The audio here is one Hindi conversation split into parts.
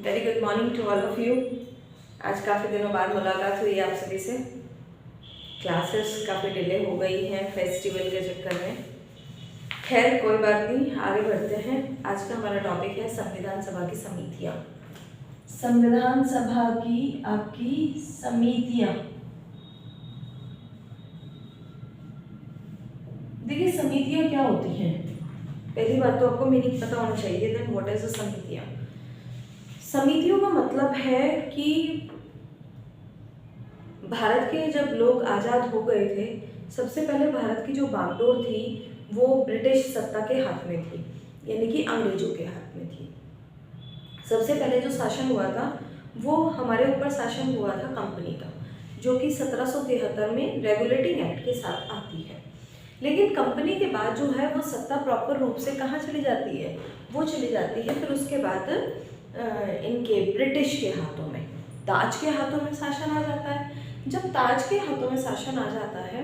Very good morning to all of you. आज काफ़ी दिनों बाद मुलाकात हुई आप सभी से। क्लासेस काफ़ी डिले हो गई हैं फेस्टिवल के चक्कर में। खैर कोई बात नहीं, आगे बढ़ते हैं। आज का हमारा टॉपिक है संविधान सभा की समितियाँ। संविधान सभा की आपकी समितियाँ। देखिए समितियाँ क्या होती हैं, पहली बात तो आपको मीनिंग पता होना चाहिए। देन व्हाट इज द समितियाँ। समितियों का मतलब है कि भारत के जब लोग आज़ाद हो गए थे, सबसे पहले भारत की जो बागडोर थी वो ब्रिटिश सत्ता के हाथ में थी, यानी कि अंग्रेजों के हाथ में थी। सबसे पहले जो शासन हुआ था वो हमारे ऊपर शासन हुआ था कंपनी का, जो कि 1773 में रेगुलेटिंग एक्ट के साथ आती है। लेकिन कंपनी के बाद जो है वो सत्ता प्रॉपर रूप से कहाँ चली जाती है, वो चली जाती है फिर उसके बाद इनके ब्रिटिश के हाथों में, ताज के हाथों में शासन आ जाता है। जब ताज के हाथों में शासन आ जाता है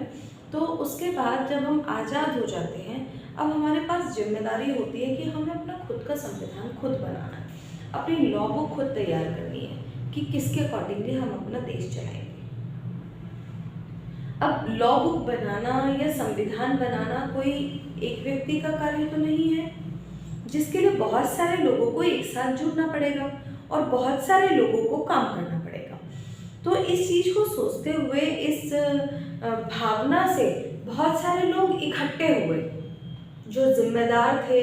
तो उसके बाद जब हम आज़ाद हो जाते हैं, अब हमारे पास जिम्मेदारी होती है कि हमें अपना खुद का संविधान खुद बनाना है, अपनी लॉ बुक खुद तैयार करनी है कि किसके अकॉर्डिंगली हम अपना देश चलाएंगे। अब लॉ बुक बनाना या संविधान बनाना कोई एक व्यक्ति का कार्य तो नहीं है, जिसके लिए बहुत सारे लोगों को एक साथ जुड़ना पड़ेगा और बहुत सारे लोगों को काम करना पड़ेगा। तो इस चीज़ को सोचते हुए, इस भावना से बहुत सारे लोग इकट्ठे हुए, जो जिम्मेदार थे,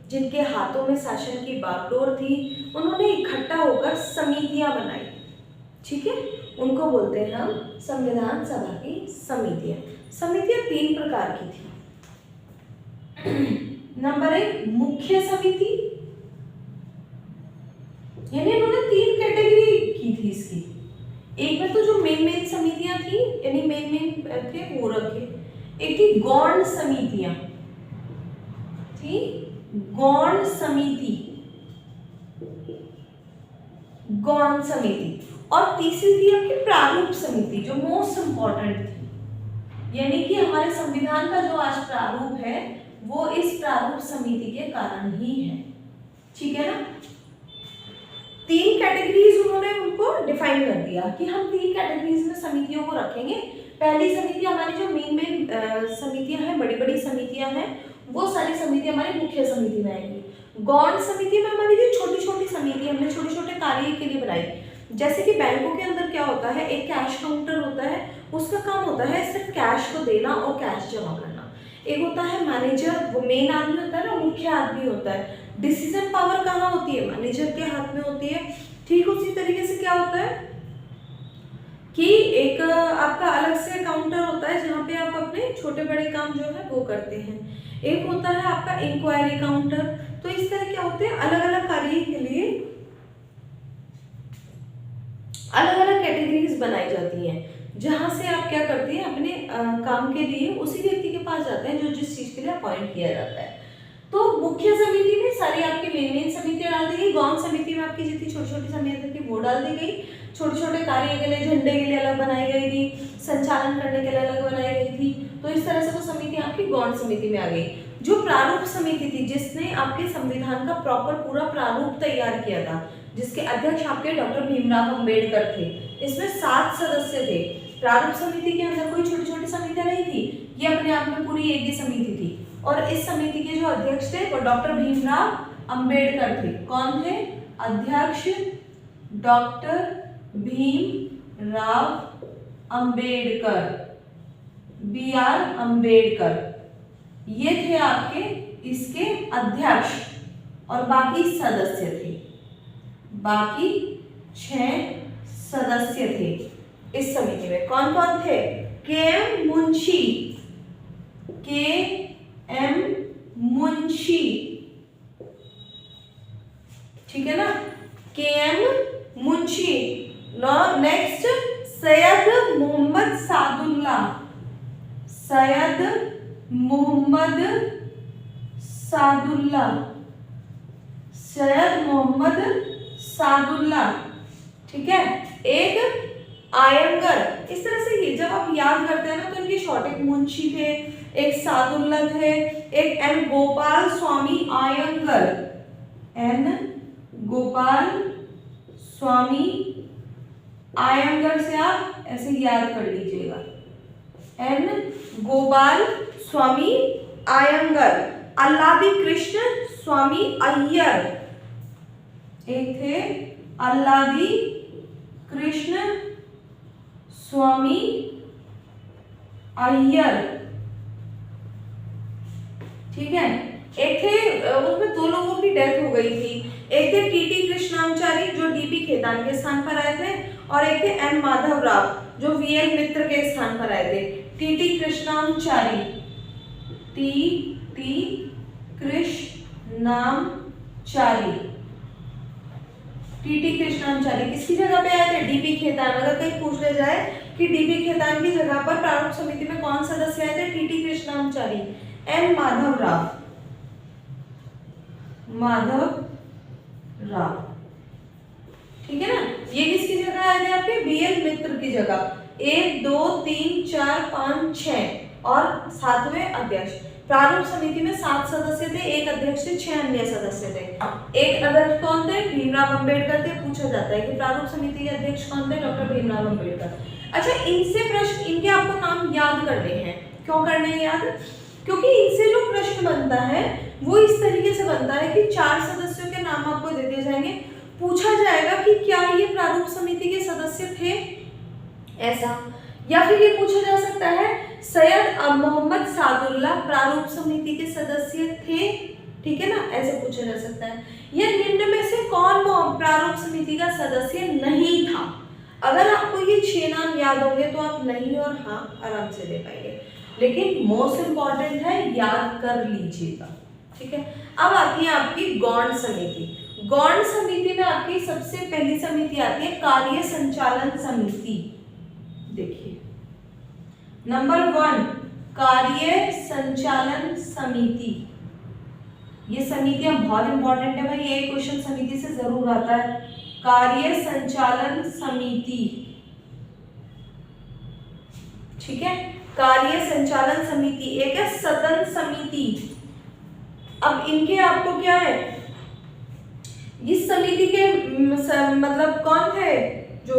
जिनके हाथों में शासन की बागडोर थी, उन्होंने इकट्ठा होकर समितियां बनाई। ठीक है, उनको बोलते हैं हम संविधान सभा की समितियां। समितियां 3 प्रकार की थी। नंबर 1 मुख्य समिति, यानी उन्होंने 3 कैटेगरी की थी इसकी। एक में तो जो मेन समितियां थी, यानी मेन थे वो रखे। एक थी गौण समितियां, थी गौण समिति, गौण समिति। और तीसरी थी आपकी प्रारूप समिति, जो मोस्ट इंपॉर्टेंट थी, यानी कि हमारे संविधान का जो आज प्रारूप है वो इस प्रारूप समिति के कारण ही है। ठीक है ना। 3 कैटेगरीज उन्होंने उनको डिफाइन कर दिया कि हम 3 कैटेगरीज में समितियों को रखेंगे। पहली समिति हमारी जो मेन समितियां हैं, बड़ी बड़ी समितियां हैं, वो सारी समितियां हमारी मुख्य समिति में आएंगी। गौण समिति में हमारी जो छोटी छोटी समिति हमने छोटे छोटे कार्य के लिए बनाई, जैसे कि बैंकों के अंदर क्या होता है, एक कैश काउंटर होता है, उसका काम होता है सिर्फ कैश को देना और कैश जमा करना। एक होता है मैनेजर, वो मेन आदमी होता है ना, मुख्य आदमी होता है। डिसीजन पावर कहाँ होती है, मैनेजर के हाथ में होती है। ठीक उसी तरीके से क्या होता है कि एक आपका अलग से काउंटर होता है जहाँ पे आप अपने छोटे बड़े काम जो है वो करते हैं। एक होता है आपका इंक्वायरी काउंटर। तो इस तरह क्या होते हैं, अलग अलग कार्य के लिए अलग अलग कैटेगरीज बनाई जाती हैं, जहां से आप क्या करते हैं, अपने काम के लिए उसी व्यक्ति के पास जाते हैं जो जिस चीज के लिए अपॉइंट किया जाता है। तो मुख्य समिति में सारी आपकी मेन समितियां डाल दी गई। गौण समिति में आपकी जितनी छोटी छोटी समितियां थी वो डाल दी गई। छोटे छोटे कार्य के लिए, झंडे के लिए अलग बनाई गई थी, संचालन करने के लिए अलग बनाई गई थी। तो इस तरह से वो समिति आपकी गौण समिति में आ गई। जो प्रारूप समिति थी, जिसने आपके संविधान का प्रॉपर पूरा प्रारूप तैयार किया था, जिसके अध्यक्ष आपके डॉक्टर भीमराव अंबेडकर थे, इसमें 7 सदस्य थे। प्रारूप समिति के अंदर कोई छोटी छोटी समितियां नहीं थी, ये अपने आप में पूरी एक ही समिति थी। और इस समिति के जो अध्यक्ष थे वो डॉक्टर भीमराव अंबेडकर थे। कौन थे अध्यक्ष? डॉक्टर भीमराव अंबेडकर, BR अंबेडकर, ये थे आपके इसके अध्यक्ष। और बाकी सदस्य थे, बाकी 6 सदस्य थे इस समिति में। कौन कौन थे? KM मुंशी, KM मुंशी, ठीक है ना, KM मुंशी। नेक्स्ट सैयद मोहम्मद सादुल्ला, सैयद मोहम्मद सादुल्ला, सैयद मोहम्मद सादुल्ला, ठीक है। एक आयंगर। इस तरह से ये जब आप याद करते हैं ना तो इनके शॉर्ट, एक मुंशी थे, एक सादुल्ला थे, एक एन गोपाल स्वामी आयंगर, एन गोपाल स्वामी अयंगर से आप ऐसे याद कर लीजिएगा, एन गोपाल स्वामी अयंगर। अल्लादी कृष्ण स्वामी अय्यर, एक थे अल्लादी कृष्ण स्वामी अय्यर, ठीक है। एक थे, उसमें दो लोगों की डेथ हो गई थी, एक थे टीटी कृष्णाचारी जो डीपी खेतान के स्थान पर आए थे, और एक थे एन माधव राव जो वीएल मित्र के स्थान पर आए थे। TT Krishnamachari, TT Krishnamachari, TT Krishnamachari किसकी जगह पे आए थे? डीपी खेतान। अगर कहीं पूछ ले जाए कि डीपी खेतान की जगह पर प्रारूप समिति में कौन सदस्य आए थे? टीटी कृष्णाचारी। एन माधव राव, ठीक है ना। ये किसकी जगह आए थे आपके? बीएल मित्र की जगह। 1 2 3 4 5 6 और 7वें अध्यक्ष। प्रारूप समिति में 7 सदस्य थे, 1 अध्यक्ष थे, 6 अन्य सदस्य थे। एक अध्यक्ष कौन थे? भीमराव अंबेडकर थे। पूछा जाता है कि प्रारूप समिति के अध्यक्ष कौन थे? डॉक्टर भीमराव अंबेडकर। अच्छा, इनसे प्रश्न, इनके आपको नाम याद करने हैं। क्यों करने हैं याद? क्योंकि इनसे जो प्रश्न बनता है वो इस तरीके से बनता है कि 4 सदस्यों के नाम आपको दे दिए जाएंगे, पूछा जाएगा कि क्या ये प्रारूप समिति के सदस्य थे, ऐसा। या फिर ये पूछा जा सकता है सैयद मोहम्मद सादुल्ला प्रारूप समिति के सदस्य थे, ठीक है ना, ऐसे पूछा जा सकता है। या निम्न में से कौन प्रारूप समिति का सदस्य नहीं था? अगर आपको ये 6 नाम याद होंगे तो आप नहीं और हाँ आराम से दे पाएंगे, लेकिन मोस्ट इंपॉर्टेंट है याद कर लीजिएगा, ठीक है। अब आती है आपकी गौण समिति। गौण समिति में आपकी सबसे पहली समिति आती है कार्य संचालन समिति। देखिए नंबर 1 कार्य संचालन समिति। ये समितियां बहुत इंपॉर्टेंट है भाई, ये क्वेश्चन समिति से जरूर आता है। कार्य संचालन समिति, ठीक है। कार्य संचालन समिति। एक है सदन समिति। अब इनके आपको क्या है, इस समिति के मतलब कौन थे जो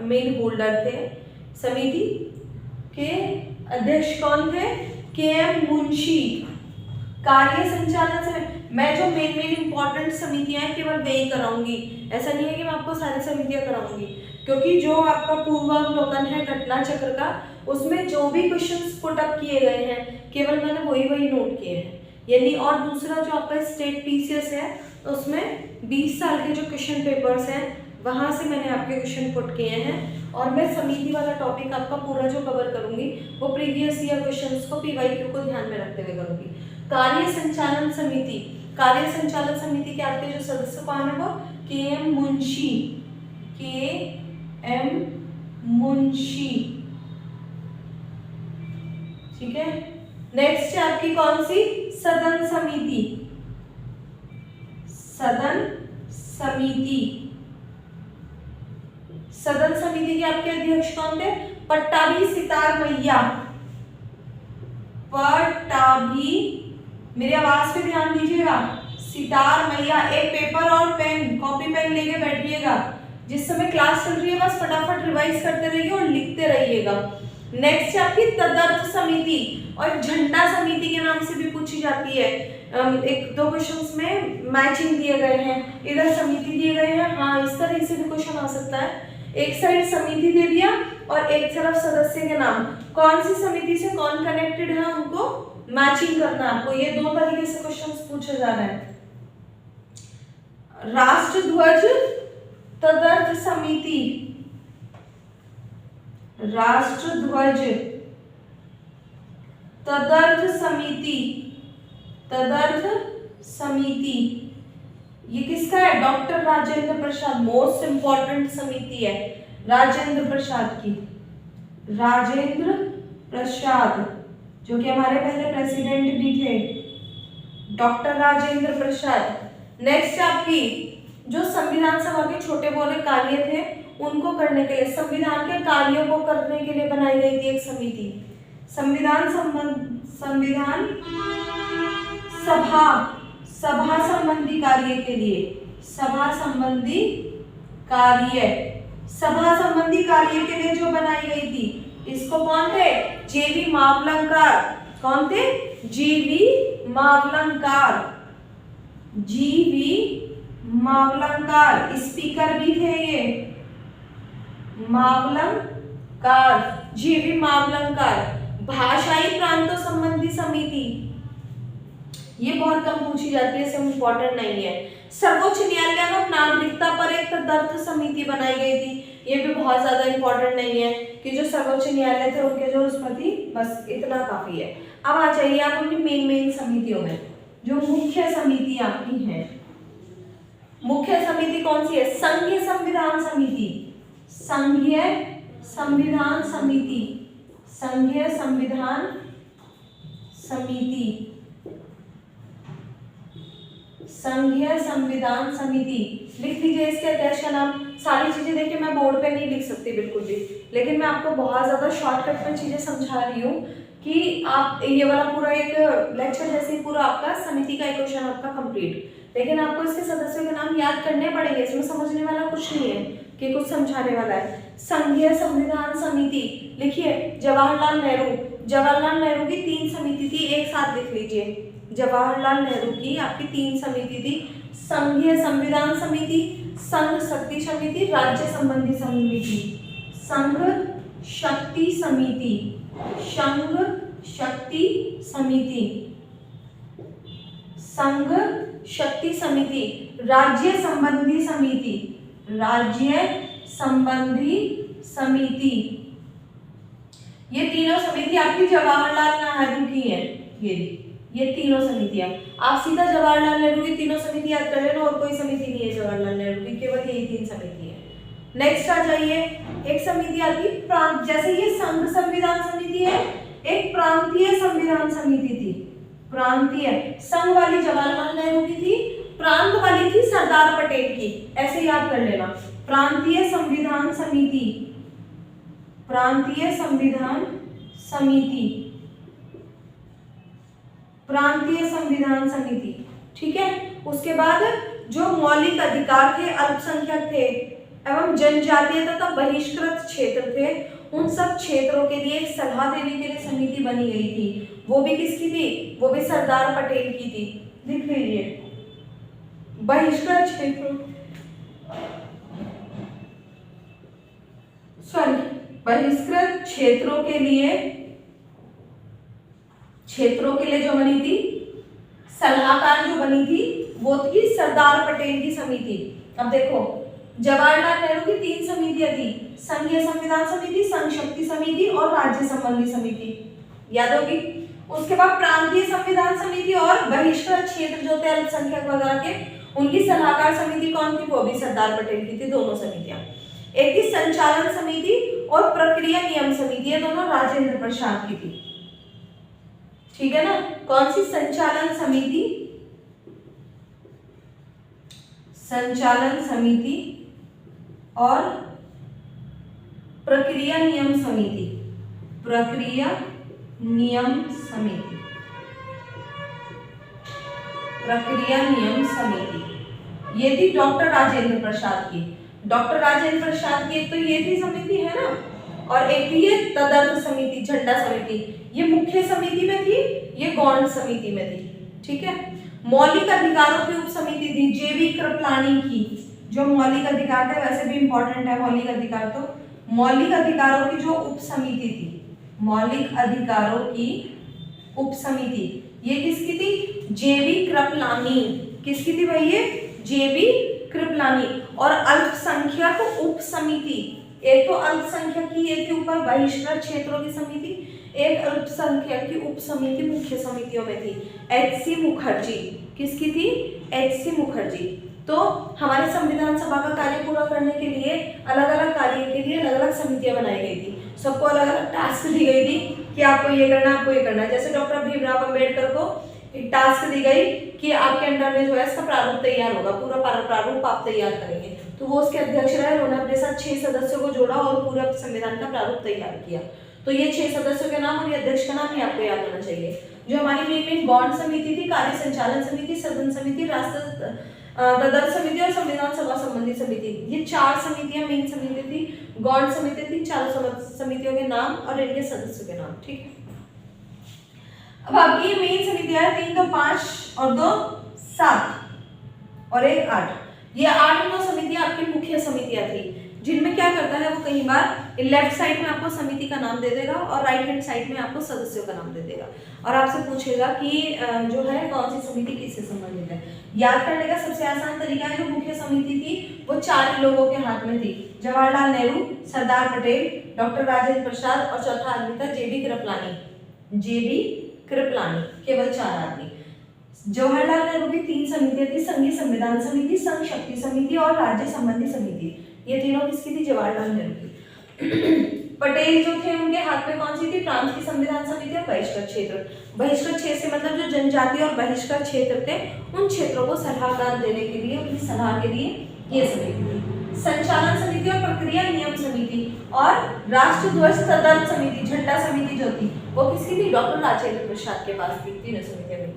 मेन होल्डर थे? समिति के अध्यक्ष कौन थे? के एम मुंशी। कार्य संचालन समिति, मैं जो मेन इंपॉर्टेंट समितियां हैं केवल वही कराऊंगी, ऐसा नहीं है कि मैं आपको सारी समितियां कराऊंगी, क्योंकि जो आपका पूर्वावलोकन है घटना चक्र का, उसमें जो भी क्वेश्चंस पुट अप किए गए हैं केवल मैंने वही नोट किए हैं। यानी और दूसरा जो आपका स्टेट पीसीएस है उसमें 20 साल के जो क्वेश्चन पेपर्स हैं वहां से मैंने आपके क्वेश्चन पुट किए हैं, और मैं समिति वाला टॉपिक आपका पूरा जो कवर करूंगी वो प्रीवियस ईयर क्वेश्चंस को पीवाईक्यू को ध्यान में रखते हुए करूंगी। कार्य संचालन समिति। कार्य संचालन समिति के आपके जो सदस्य कौन है वो के एम मुंशी, के एम मुंशी, ठीक है। नेक्स्ट है आपकी कौन सी? सदन समिति। सदन समिति। सदन समिति के आपके अध्यक्ष कौन थे? पट्टाभी सितार मैया। पट्टाभी, मेरी आवाज पे ध्यान दीजिएगा, सितार मैया। एक पेपर और पेन, कॉपी पेन लेके बैठिएगा, जिस समय क्लास चल रही है बस फटाफट रिवाइज करते रहिए और लिखते रहिएगा। नेक्स्ट है आपकी तदर्थ समिति, और झंडा समिति के नाम से भी पूछी जाती है। 1-2 क्वेश्चंस में मैचिंग दिए गए हैं, इधर समिति दिए गए हैं, हाँ इस तरह से भी क्वेश्चन आ सकता है। एक साइड समिति दे दिया और एक तरफ सदस्य के नाम, कौन सी समिति से कौन कनेक्टेड है उनको मैचिंग करना आपको। ये 2 तरीके से क्वेश्चंस पूछे जा रहे हैं। राष्ट्रध्वज तदर्थ समिति। राष्ट्रध्वज तदर्थ समिति। तदर्थ समिति ये किसका है? Doctor Rajendra Prasad. Most important समिति है राजेंद्र प्रसाद की। राजेंद्र प्रसाद जो कि हमारे पहले प्रेसिडेंट भी थे, डॉक्टर राजेंद्र प्रसाद। नेक्स्ट आपकी जो संविधान सभा के छोटे बड़े कार्य थे उनको करने के लिए, संविधान के कार्यों को करने के लिए बनाई गई थी एक समिति। संविधान सभा संबंधी कार्य के लिए, सभा संबंधी कार्य, सभा संबंधी कार्य के लिए जो बनाई गई थी, इसको कौन थे? जेवी मावलंकर। कौन थे? जीवी मावलंकर। जीवी मावलंकर स्पीकर भी थे ये, मावलंकर, जीवी मावलंकर। भाषाई प्रांतों संबंधी समिति, ये बहुत कम पूछी जाती है, सब इम्पोर्टेंट नहीं है। सर्वोच्च न्यायालय में नागरिकता पर एक तदर्थ समिति बनाई गई थी, ये भी बहुत ज्यादा इम्पोर्टेंट नहीं है कि जो सर्वोच्च न्यायालय थे उनके जो उसमें थी, बस इतना काफी है। अब आ जाइए आप अपनी मेन समितियों में, जो मुख्य समिति आपकी है। मुख्य समिति कौन सी है? संघीय संविधान समिति, संघीय संविधान समिति, संघीय संविधान समिति, संघीय संविधान समिति। लिख लीजिए इसके अध्यक्ष का नाम। सारी चीजें देखिए मैं बोर्ड पे नहीं लिख सकती बिल्कुल भी, लेकिन मैं आपको बहुत ज्यादा शॉर्टकट में चीजें समझा रही हूँ कि आप ये वाला पूरा एक लेक्चर जैसे पूरा आपका समिति का एक क्वेश्चन आपका कंप्लीट, लेकिन आपको इसके सदस्यों के नाम याद करने पड़ेंगे। इसमें समझने वाला कुछ नहीं है कि कुछ समझाने वाला है। संघीय संविधान समिति लिखिए, जवाहरलाल नेहरू, जवाहरलाल नेहरू की 3 समिति थी, एक साथ लिख लीजिए। जवाहरलाल नेहरू की आपकी 3 समिति थी, संघीय संविधान समिति, संघ शक्ति समिति, राज्य संबंधी समिति। संघ शक्ति समिति, संघ शक्ति समिति, संघ शक्ति समिति, राज्य संबंधी समिति, राज्य संबंधी समिति। ये तीनों समिति आपकी जवाहरलाल नेहरू की है। ये तीनों समितियां आप सीधा जवाहरलाल नेहरू की तीनों समिति याद कर लेना, और कोई समिति नहीं है जवाहरलाल नेहरू की, केवल यही 3 समिति है। नेक्स्ट आ जाइए, एक समिति आती प्रांत, जैसे ये संघ संविधान समिति है, एक प्रांतीय संविधान समिति थी। प्रांतीय, संघ वाली जवाहरलाल नेहरू की थी, प्रांत वाली थी सरदार पटेल की, ऐसे याद कर लेना। प्रांतीय संविधान समिति, प्रांतीय संविधान समिति, प्रांतीय संविधान समिति, ठीक है। उसके बाद जो मौलिक अधिकार थे, अल्पसंख्यक थे एवं जनजातीय तथा बहिष्कृत क्षेत्र थे, उन सब क्षेत्रों के लिए एक सलाह देने के लिए समिति बनी गई थी। वो भी किसकी थी? वो भी सरदार पटेल की थी। लिख लीजिए, बहिष्कृत क्षेत्रों, बहिष्कृत क्षेत्रों के लिए जो बनी थी, सलाहकार जो बनी थी, वो थी सरदार पटेल की समिति। अब देखो, जवाहरलाल नेहरू की 3 समितियां थी, संघीय संविधान समिति, संघ शक्ति समिति और राज्य संबंधी समिति, याद होगी। उसके बाद प्रांतीय संविधान समिति और बहिष्कृत क्षेत्र जो थे अल्पसंख्यक वगैरह के, उनकी सलाहकार समिति कौन थी? वो भी सरदार पटेल की थी, दोनों समितियां। एक थी संचालन समिति और प्रक्रिया नियम समिति, ये दोनों राजेंद्र प्रसाद की थी, ठीक है ना। कौन सी? संचालन समिति, संचालन समिति और प्रक्रिया नियम समिति, प्रक्रिया नियम समिति, प्रक्रिया नियम समिति। ये थी डॉक्टर राजेंद्र प्रसाद की। डॉक्टर राजेंद्र प्रसाद की एक तो ये थी समिति है ना, और एक थी ये तदर्थ समिति, झंडा समिति। ये मुख्य समिति में थी, ये गौण समिति में थी, ठीक है। मौलिक अधिकारों की उप समिति थी जेवी कृपलानी की। जो मौलिक अधिकार थे, वैसे भी इंपॉर्टेंट है मौलिक अधिकार, तो मौलिक अधिकारों की जो उप समिति थी, मौलिक अधिकारों की उप समिति, ये किसकी थी? जेवी कृपलानी। किसकी थी भाई? ये जेवी कृपलानी। और अल्पसंख्यक उप समिति, एक तो अल्पसंख्यक की ये थी ऊपर बहिष्कृत क्षेत्रों की समिति, एक अल्पसंख्यक की उप समिति मुख्य समितियों में थी, एच.सी. मुखर्जी। किसकी थी? एच.सी. मुखर्जी। तो हमारे संविधान सभा का कार्य पूरा करने के लिए अलग अलग कार्य के लिए अलग अलग समितियां बनाई गई थी, सबको अलग अलग टास्क दी गई थी कि आपको ये करना, आपको ये करना है। जैसे डॉक्टर भीमराव अम्बेडकर को एक टास्क दी गई कि आपके अंडर में जो है इसका प्रारूप तैयार होगा, पूरा प्रारूप आप तैयार करेंगे, तो वो उसके अध्यक्ष रहे। उन्होंने अपने साथ 6 सदस्यों को जोड़ा और पूरा संविधान का प्रारूप तैयार किया। तो ये 6 सदस्यों के नाम और ये अध्यक्ष का नाम ही आपको याद होना चाहिए। जो हमारी मेन गौण समिति थी, कार्य संचालन समिति, सदन समिति, तदर्थ समिति और संविधान सभा संबंधी समिति, ये 4 समितियां मेन समिति थी, गौण समिति थी। चारों समितियों के नाम और इनके सदस्यों के नाम, ठीक है। अब आपकी ये मेन समितियां 3 तो 5 और 2 7 और 1 8, ये 8 समितियां आपकी मुख्य समितियां थी, जिनमें क्या करता है वो कई बार लेफ्ट साइड में आपको समिति का नाम दे देगा और राइट हैंड साइड में आपको सदस्यों का नाम दे देगा, और आपसे पूछेगा कि जो है कौन सी समिति किससे संबंधित है। याद करने का सबसे आसान तरीका है, जो मुख्य समिति थी वो 4 लोगों के हाथ में थी, जवाहरलाल नेहरू, सरदार पटेल, डॉक्टर राजेंद्र प्रसाद और चौथा आदमी था जेबी कृपलानी, केवल 4 आदमी। जवाहरलाल नेहरू की 3 समितियां थी, संघीय संविधान समिति, संघ शक्ति समिति और राज्य संबंधी समिति। ये तीनों किसकी थी? जवाहरलाल नेहरू की। पटेल जो थे उनके हाथ में कौन सी थी? प्रांत की संविधान समिति और बहिष्कृत क्षेत्र। बहिष्कृत क्षेत्र से मतलब जो जनजाति और बहिष्कृत क्षेत्र थे उन क्षेत्रों को सलाहकार देने के लिए, उनकी सलाह के लिए ये समिति थी। संचालन समिति और प्रक्रिया नियम समिति और राष्ट्रध्वज तदर्थ समिति, झंडा समिति जो थी वो किसकी थी? डॉक्टर राजेंद्र प्रसाद के पास थी, तीनों समितियों में।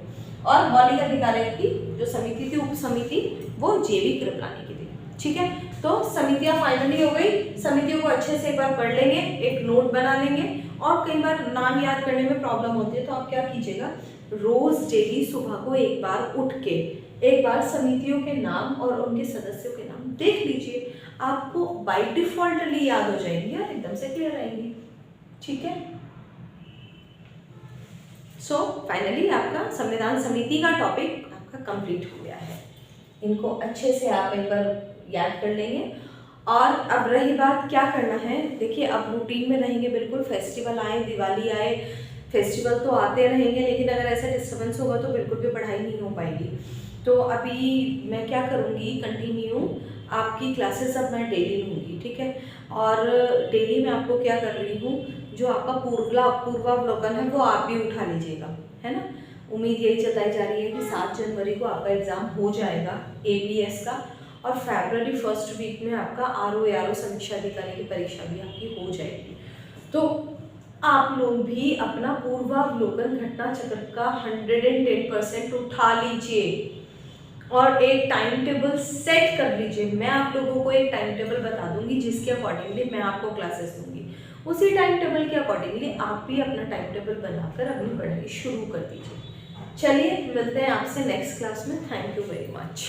और मौलिक अधिकारों की जो समिति थी, उप समिति, वो जेबी कृपलानी की थी, ठीक है। तो समितियां फाइनली हो गई। समितियों को अच्छे से एक बार पढ़ लेंगे, एक नोट बना लेंगे, और कई बार नाम याद करने में प्रॉब्लम होती है तो आप क्या कीजिएगा, रोज डेली सुबह को एक बार उठ के एक बार समितियों के नाम और उनके सदस्यों के नाम देख लीजिए, आपको बाय डिफॉल्टली याद हो जाएंगे और एकदम से क्लियर आएंगे, ठीक है। सो फाइनली आपका संविधान समिति का टॉपिक आपका कंप्लीट हो गया है। इनको अच्छे से आप एक बार याद कर लेंगे। और अब रही बात क्या करना है, देखिए अब रूटीन में रहेंगे बिल्कुल, फेस्टिवल आए, दिवाली आए, फेस्टिवल तो आते रहेंगे, लेकिन अगर ऐसा डिस्टर्बेंस होगा तो बिल्कुल भी पढ़ाई नहीं हो पाएगी। तो अभी मैं क्या करूँगी, कंटिन्यू आपकी क्लासेस अब मैं डेली लूँगी, ठीक है। और डेली मैं आपको क्या कर रही हूँ, जो आपका पूर्वावलोकन है वो आप भी उठा लीजिएगा, है ना। उम्मीद यही जताई जा रही है कि 7 जनवरी को आपका एग्ज़ाम हो जाएगा APS का, और फरवरी फर्स्ट वीक में आपका RO समीक्षा अधिकारी की परीक्षा भी आपकी हो जाएगी। तो आप लोग भी अपना पूर्वावलोकन घटना चक्र का 110% उठा लीजिए और एक टाइम टेबल सेट कर लीजिए। मैं आप लोगों को एक टाइम टेबल बता दूंगी जिसके अकॉर्डिंगली मैं आपको क्लासेस दूंगी, उसी टाइम टेबल के अकॉर्डिंगली आप भी अपना टाइम टेबल बनाकर अपनी पढ़ाई शुरू कर दीजिए। चलिए मिलते हैं आपसे नेक्स्ट क्लास में। Thank you very much.